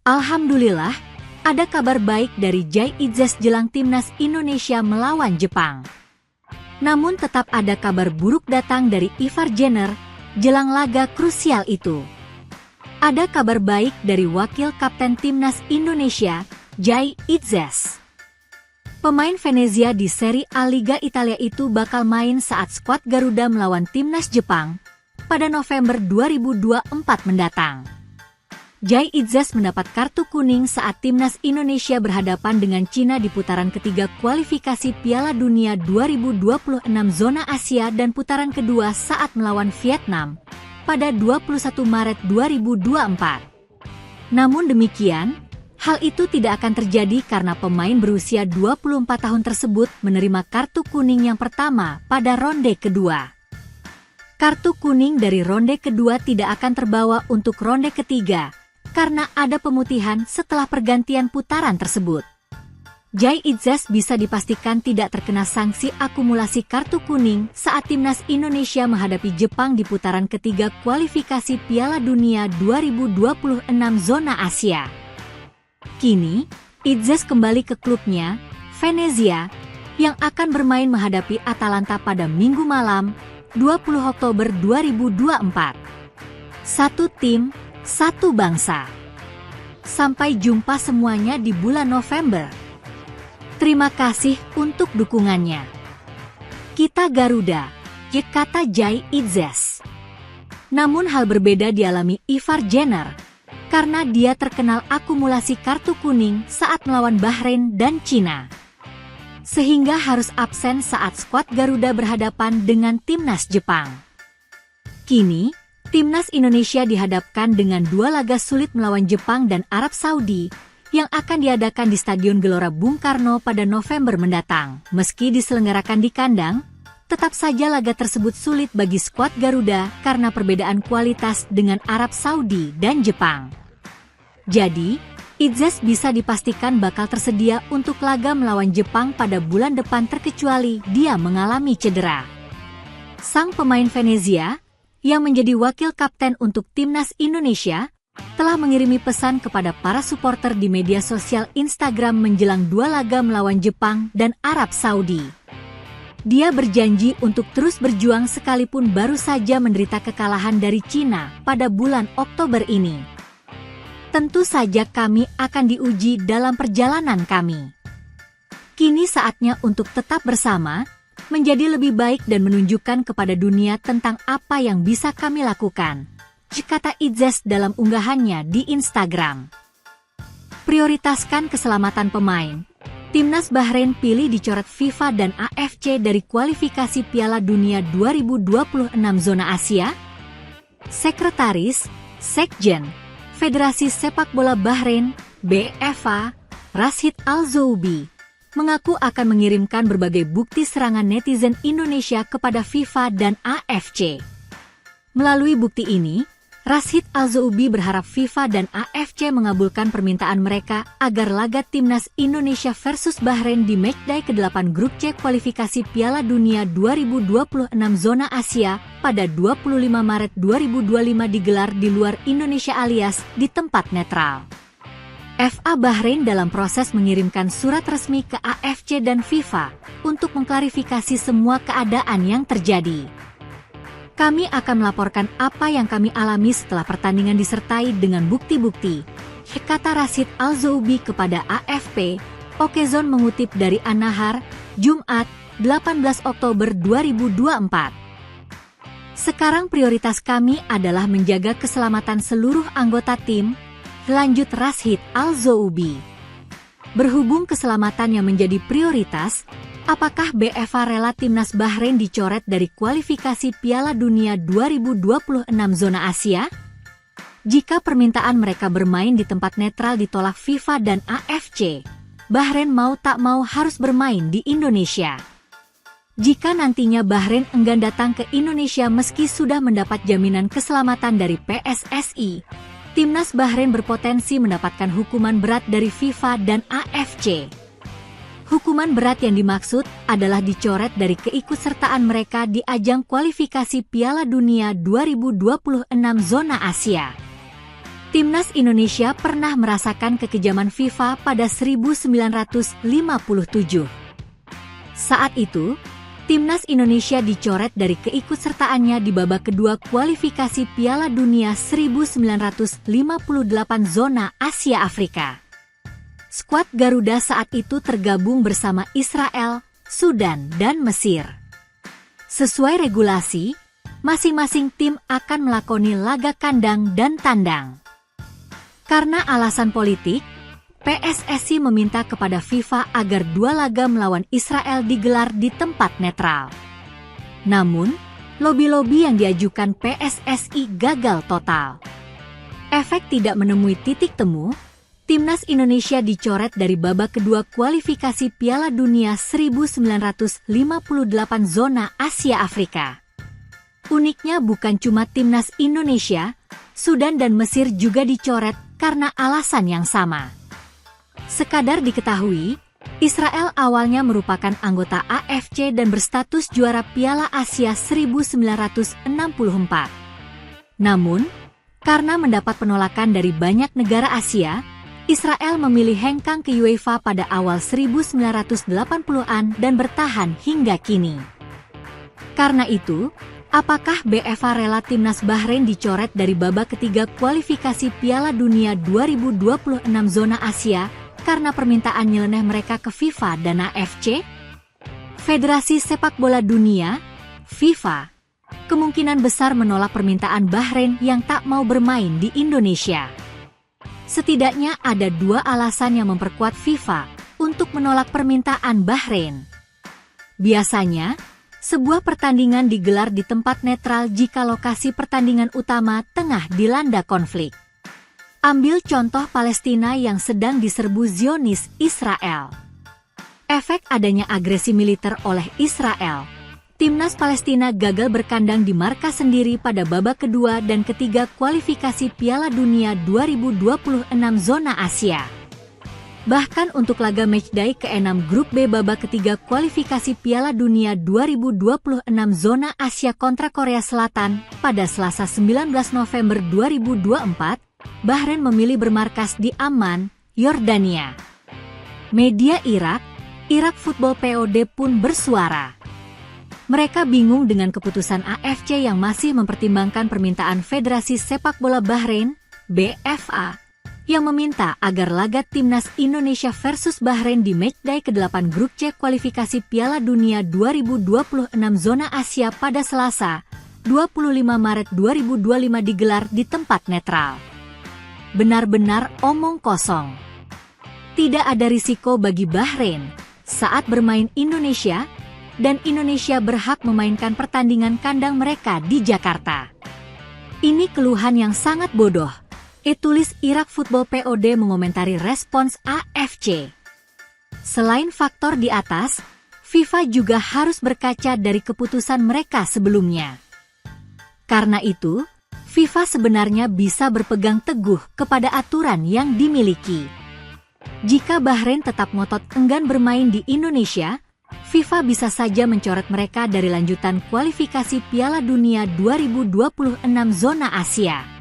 Alhamdulillah, ada kabar baik dari Jai Itzes jelang timnas Indonesia melawan Jepang. Namun tetap ada kabar buruk datang dari Ivar Jenner jelang laga krusial itu. Ada kabar baik dari wakil kapten timnas Indonesia, Jai Itzes. Pemain Venezia di Serie A Liga Italia itu bakal main saat skuad Garuda melawan timnas Jepang pada November 2024 mendatang. Jai Itzes mendapat kartu kuning saat timnas Indonesia berhadapan dengan Cina di putaran ketiga kualifikasi Piala Dunia 2026 zona Asia dan putaran kedua saat melawan Vietnam pada 21 Maret 2024. Namun demikian, hal itu tidak akan terjadi karena pemain berusia 24 tahun tersebut menerima kartu kuning yang pertama pada ronde kedua. Kartu kuning dari ronde kedua tidak akan terbawa untuk ronde ketiga, karena ada pemutihan setelah pergantian putaran tersebut. Jai Itzes bisa dipastikan tidak terkena sanksi akumulasi kartu kuning saat timnas Indonesia menghadapi Jepang di putaran ketiga kualifikasi Piala Dunia 2026 zona Asia. Kini, Itzes kembali ke klubnya, Venezia, yang akan bermain menghadapi Atalanta pada Minggu malam, 20 Oktober 2024. Satu tim, satu bangsa. Sampai jumpa semuanya di bulan November. Terima kasih untuk dukungannya. Kita Garuda, kata Jai Itzes. Namun hal berbeda dialami Ivar Jenner, karena dia terkenal akumulasi kartu kuning saat melawan Bahrain dan Cina. Sehingga harus absen saat skuad Garuda berhadapan dengan timnas Jepang. Kini, timnas Indonesia dihadapkan dengan dua laga sulit melawan Jepang dan Arab Saudi yang akan diadakan di Stadion Gelora Bung Karno pada November mendatang. Meski diselenggarakan di kandang, tetap saja laga tersebut sulit bagi skuad Garuda karena perbedaan kualitas dengan Arab Saudi dan Jepang. Jadi, Itzes bisa dipastikan bakal tersedia untuk laga melawan Jepang pada bulan depan terkecuali dia mengalami cedera. Sang pemain Venezia, yang menjadi wakil kapten untuk timnas Indonesia, telah mengirimi pesan kepada para supporter di media sosial Instagram menjelang dua laga melawan Jepang dan Arab Saudi. Dia berjanji untuk terus berjuang sekalipun baru saja menderita kekalahan dari Cina pada bulan Oktober ini. Tentu saja kami akan diuji dalam perjalanan kami. Kini saatnya untuk tetap bersama, menjadi lebih baik dan menunjukkan kepada dunia tentang apa yang bisa kami lakukan, kata Itzes dalam unggahannya di Instagram. Prioritaskan keselamatan pemain. Timnas Bahrain pilih dicoret FIFA dan AFC dari kualifikasi Piala Dunia 2026 zona Asia. Sekretaris, Sekjen, Federasi Sepak Bola Bahrain, BFA, Rashid Al-Zoubi, mengaku akan mengirimkan berbagai bukti serangan netizen Indonesia kepada FIFA dan AFC. Melalui bukti ini, Rashid Al-Zoubi berharap FIFA dan AFC mengabulkan permintaan mereka agar laga timnas Indonesia versus Bahrain di matchday ke-8 grup C kualifikasi Piala Dunia 2026 zona Asia pada 25 Maret 2025 digelar di luar Indonesia alias di tempat netral. FA Bahrain dalam proses mengirimkan surat resmi ke AFC dan FIFA untuk mengklarifikasi semua keadaan yang terjadi. Kami akan melaporkan apa yang kami alami setelah pertandingan disertai dengan bukti-bukti, kata Rashid Al-Zoubi kepada AFP. Okezone mengutip dari An-Nahar, Jumat, 18 Oktober 2024. Sekarang prioritas kami adalah menjaga keselamatan seluruh anggota tim, lanjut Rashid Al-Zoubi. Berhubung keselamatan yang menjadi prioritas, apakah BFA rela timnas Bahrain dicoret dari kualifikasi Piala Dunia 2026 zona Asia? Jika permintaan mereka bermain di tempat netral ditolak FIFA dan AFC, Bahrain mau tak mau harus bermain di Indonesia. Jika nantinya Bahrain enggan datang ke Indonesia meski sudah mendapat jaminan keselamatan dari PSSI, timnas Bahrain berpotensi mendapatkan hukuman berat dari FIFA dan AFC. Hukuman berat yang dimaksud adalah dicoret dari keikutsertaan mereka di ajang kualifikasi Piala Dunia 2026 zona Asia. Timnas Indonesia pernah merasakan kekejaman FIFA pada 1957. Saat itu, Timnas Indonesia dicoret dari keikutsertaannya di babak kedua kualifikasi Piala Dunia 1958 zona Asia Afrika. Skuad Garuda saat itu tergabung bersama Israel, Sudan, dan Mesir. Sesuai regulasi, masing-masing tim akan melakoni laga kandang dan tandang. Karena alasan politik, PSSI meminta kepada FIFA agar dua laga melawan Israel digelar di tempat netral. Namun, lobi-lobi yang diajukan PSSI gagal total. Efek tidak menemui titik temu, Timnas Indonesia dicoret dari babak kedua kualifikasi Piala Dunia 1958 zona Asia Afrika. Uniknya bukan cuma Timnas Indonesia, Sudan dan Mesir juga dicoret karena alasan yang sama. Sekadar diketahui, Israel awalnya merupakan anggota AFC dan berstatus juara Piala Asia 1964. Namun, karena mendapat penolakan dari banyak negara Asia, Israel memilih hengkang ke UEFA pada awal 1980-an dan bertahan hingga kini. Karena itu, apakah BFA rela Timnas Bahrain dicoret dari babak ketiga kualifikasi Piala Dunia 2026 zona Asia karena permintaan nyeleneh mereka ke FIFA dan AFC? Federasi Sepak Bola Dunia, FIFA, kemungkinan besar menolak permintaan Bahrain yang tak mau bermain di Indonesia. Setidaknya ada dua alasan yang memperkuat FIFA untuk menolak permintaan Bahrain. Biasanya, sebuah pertandingan digelar di tempat netral jika lokasi pertandingan utama tengah dilanda konflik. Ambil contoh Palestina yang sedang diserbu Zionis Israel. Efek adanya agresi militer oleh Israel, Timnas Palestina gagal berkandang di markas sendiri pada babak kedua dan ketiga kualifikasi Piala Dunia 2026 zona Asia. Bahkan untuk laga matchday ke-6 Grup B babak ketiga kualifikasi Piala Dunia 2026 zona Asia kontra Korea Selatan pada Selasa 19 November 2024, Bahrain memilih bermarkas di Amman, Yordania. Media Irak Football POD pun bersuara. Mereka bingung dengan keputusan AFC yang masih mempertimbangkan permintaan Federasi Sepak Bola Bahrain, BFA, yang meminta agar laga Timnas Indonesia versus Bahrain di matchday ke-8 Grup C kualifikasi Piala Dunia 2026 zona Asia pada Selasa, 25 Maret 2025 digelar di tempat netral. Benar-benar omong kosong. Tidak ada risiko bagi Bahrain saat bermain Indonesia, dan Indonesia berhak memainkan pertandingan kandang mereka di Jakarta. Ini keluhan yang sangat bodoh, tulis Irak Football POD mengomentari respons AFC. Selain faktor di atas, FIFA juga harus berkaca dari keputusan mereka sebelumnya. Karena itu, FIFA sebenarnya bisa berpegang teguh kepada aturan yang dimiliki. Jika Bahrain tetap ngotot enggan bermain di Indonesia, FIFA bisa saja mencoret mereka dari lanjutan kualifikasi Piala Dunia 2026 zona Asia.